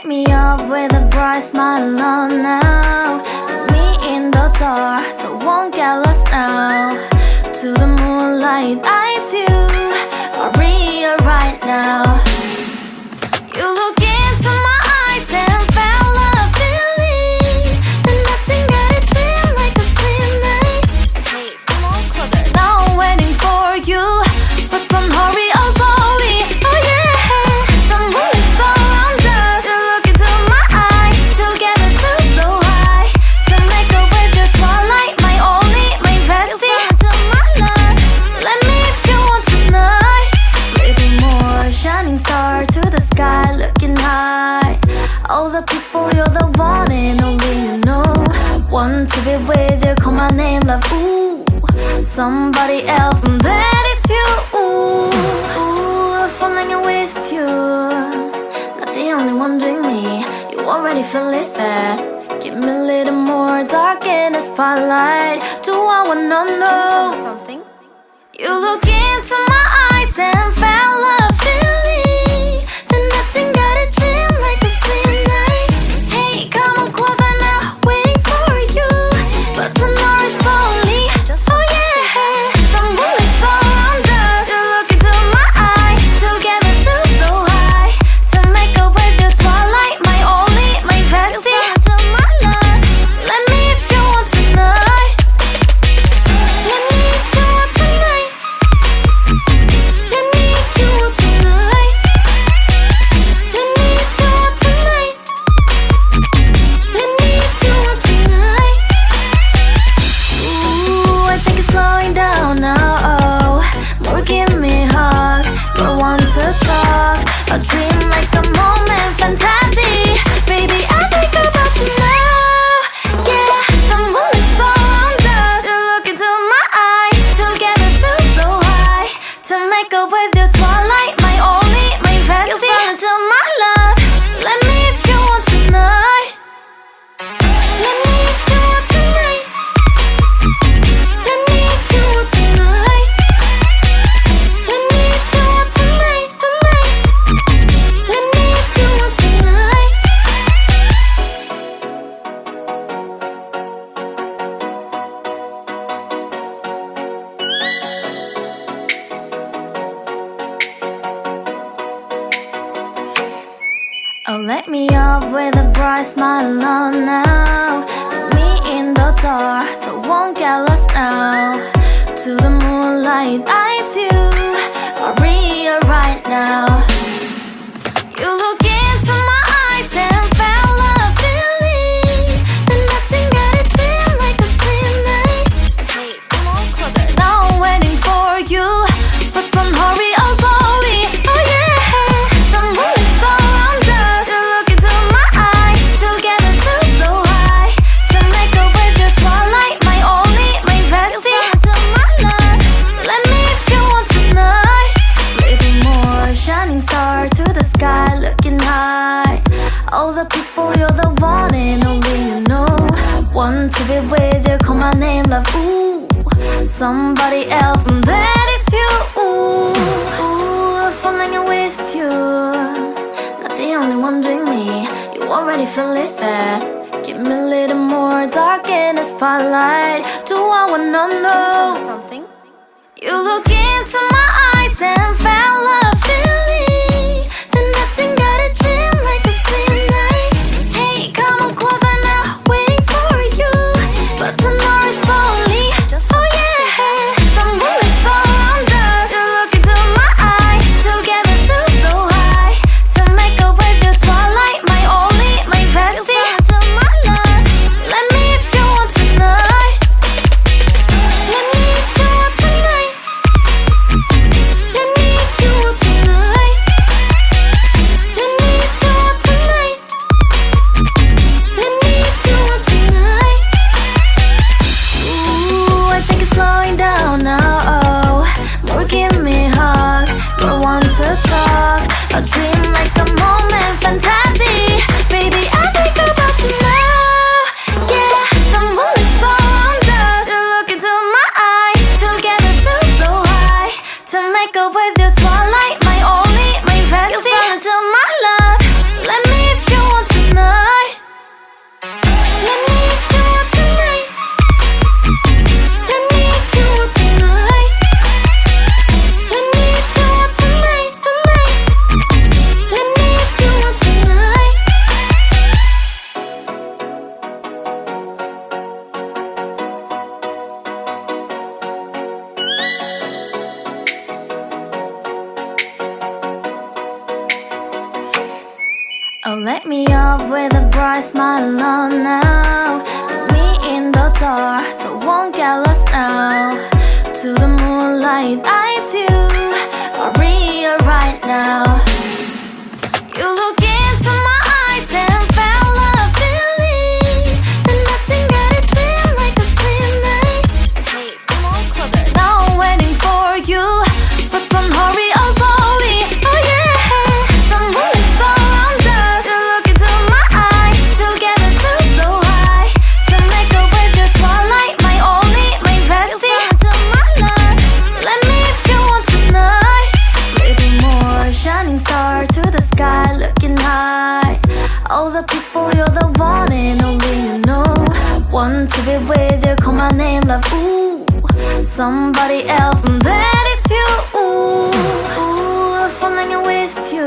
light me up with a bright smile on now. Put me in the dark, so won't get lost now. To the moonlight, eyes you, Maria right now. You look into my eyes and felt a feeling that nothing got it feel like a slim night. Hey, come on closer. Now I'm waiting for you, but don't hurry, oh slowly. Oh yeah, the moon is around us. You look into my eyes, together feel so high. To make a way the twilight, my only, my bestie. You fell into my love, let me if you want tonight. Little more shining star to the sky, looking high. All the people, you're the one and only you know. Want to be with you, call my name, love, ooh. Somebody else, and that is you, ooh. Falling with you, not the only one doing me. You already feel it there. Give me a little more dark in the spotlight. Do I wanna know something? You look into my eyes and felt a feeling that nothing got a dream like a slim night. Hey, come on closer now, waiting for you, but tonight is slowly. Oh yeah, the moon is around us. You look into my eyes, together feel so high. To make a way the twilight, my only, my bestie. You fell into my love, let me if you want tonight. Let me if you want tonight. Let me if you want tonight. Let me if you want tonight. Let me if you want tonight. Ooh, I think it's slowing down now. Oh, more give me a hug, more want to talk. A dream like a moment, fantasy. Baby, I think about you now. Yeah, the moon is around us. You look into my eyes, together feel so high. To make up with your twilight, my only, my bestie. You fell into my love, let me if you want tonight. Let me if you want tonight. Let me if you want tonight. Let me if you want tonight, tonight. Let me if you want tonight. Oh, light me up with a bright smile on now. Put me in the dark, so won't get lost now. To the moonlight, eyes you, Maria right now. You look into my eyes and felt a feeling that nothing got it feel like a slim night. Hey, come on closer. Now I'm waiting for you, but don't hurry, oh slowly. Oh yeah, the moon is around us. You look into my eyes, together feel so high. To make a way the twilight, my only, my bestie. You fell into my love, let me if you want tonight. Little more shining star to the sky, looking high. All the people, you're the one and only you know. Want to be with you, call my name, love, ooh. Somebody else, and that is you, ooh. Falling with you, not the only one doing me. You already feel it there. Give me a little more dark in the spotlight. Do I wanna know something? You look into my eyes and felt a feeling that nothing got a dream like a slim night. Hey, come on closer now, waiting for you, but tonight is slowly. Oh yeah, the moon is around us. You look into my eyes, together feel so high. To make a way the twilight, my only, my bestie. You fell into my love, let me if you want tonight. Let me if you want tonight. Let me if you want bright smile on now. With me in the dark, so won't get lost now. To the moonlight, eyes you are real right now. You look into my eyes and felt a feeling that nothing got it feel like a slim night. Hey, come on closer. Now I'm waiting for you, but don't hurry, oh slowly. Oh yeah, the moon is around us. You look into my eyes, together feel so high. To make up with the twilight, my only, my bestie. Into my life, let me if you want tonight. Little more shining star to the sky, looking high. All the people, you're the one and only you know. Want to be with you, call my name, love, ooh. Somebody else, and that is you, ooh. Falling in with you,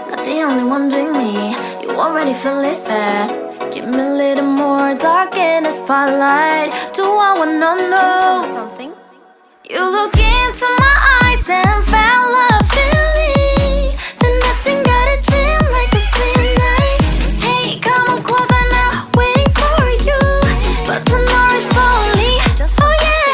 not the only one doing me. You already feel it there. Give me a little more dark in the spotlight. Do I wanna know something? You look into my eyes and felt a feeling that nothing got a dream like a slim night. Hey, come on closer now, waiting for you, but tomorrow is slowly. Oh yeah,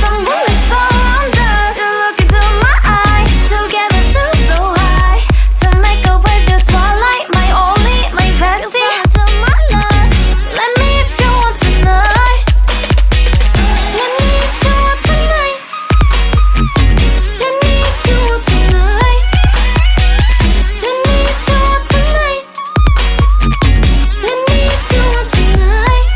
the moon is around us. You look into my eyes, together feel so high. To make up with the twilight, my only, my bestie. Into my life, let me if you want tonight. Let me if you want tonight. Let me if you want tonight. Let me if you want tonight. Let me if you want tonight.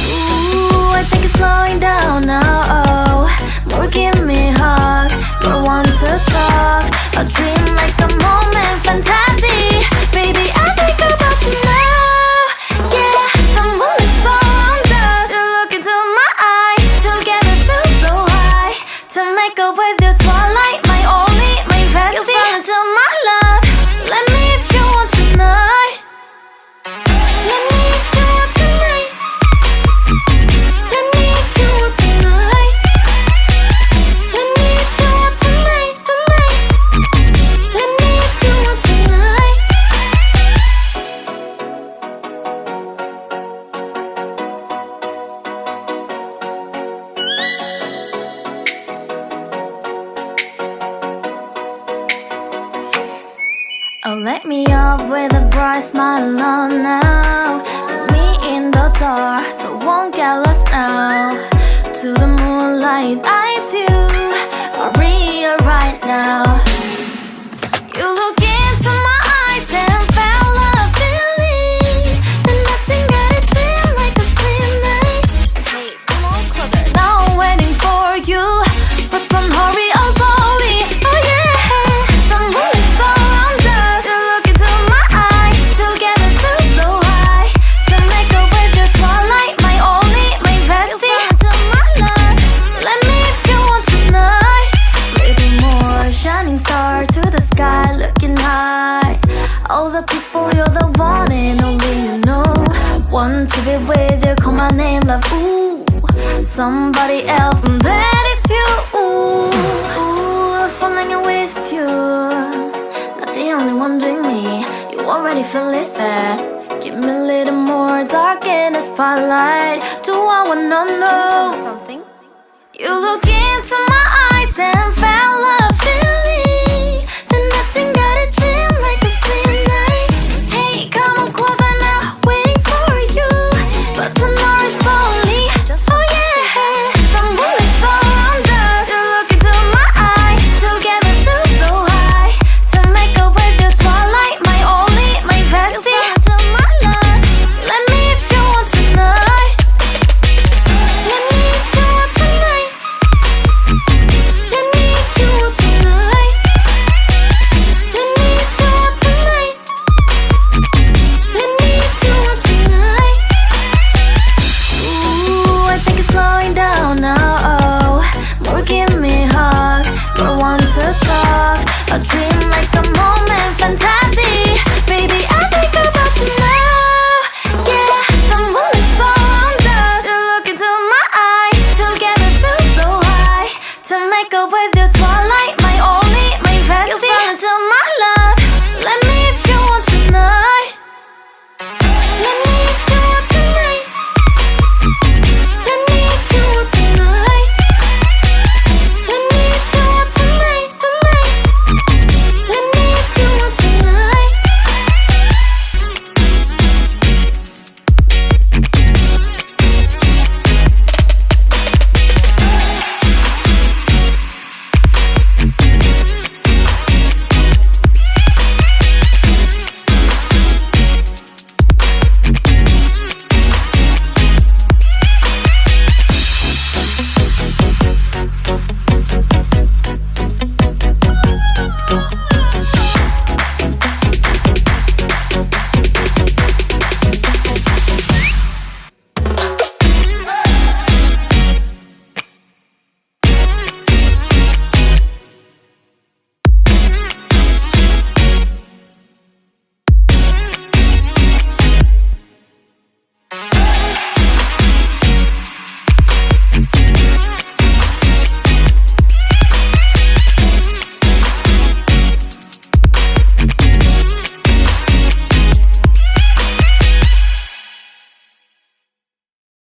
Ooh, I think it's slowing down now. Oh, more give me a hug, more want to talk. A dream like a moment, fantasy. Baby, I think about you now. Yeah, the moon is around us. You look into my eyes, together feel so high. To make up with your twilight, my only, my bestie. You fall into my love. Let me if you want tonight. Let me if you want tonight. Let me if you want tonight. Let me if you want tonight, tonight. Let me if you want tonight. Oh, let me up with a bright smile on now. With me in the dark, so won't get lost now. To the moonlight, eyes you are real right now. You look into my eyes and felt a feeling that nothing got it feel like a slim night. Hey, come on closer. Now I'm waiting for you, but don't hurry, oh slowly. Oh yeah, the moon is around us. You look into my eyes, together feel so high. To make up with the twilight, my only, my bestie. Into my life, let me if you want tonight. Little more shining star to the sky, looking high. All the people, you're the one and only you know. Want to be with you, call my name, love, ooh. Somebody else, and that is you, ooh. Falling in with you, not the only one doing me. You already feel it there. Give me a little more dark in the spotlight. Do I wanna know something? You look into my eyes and felt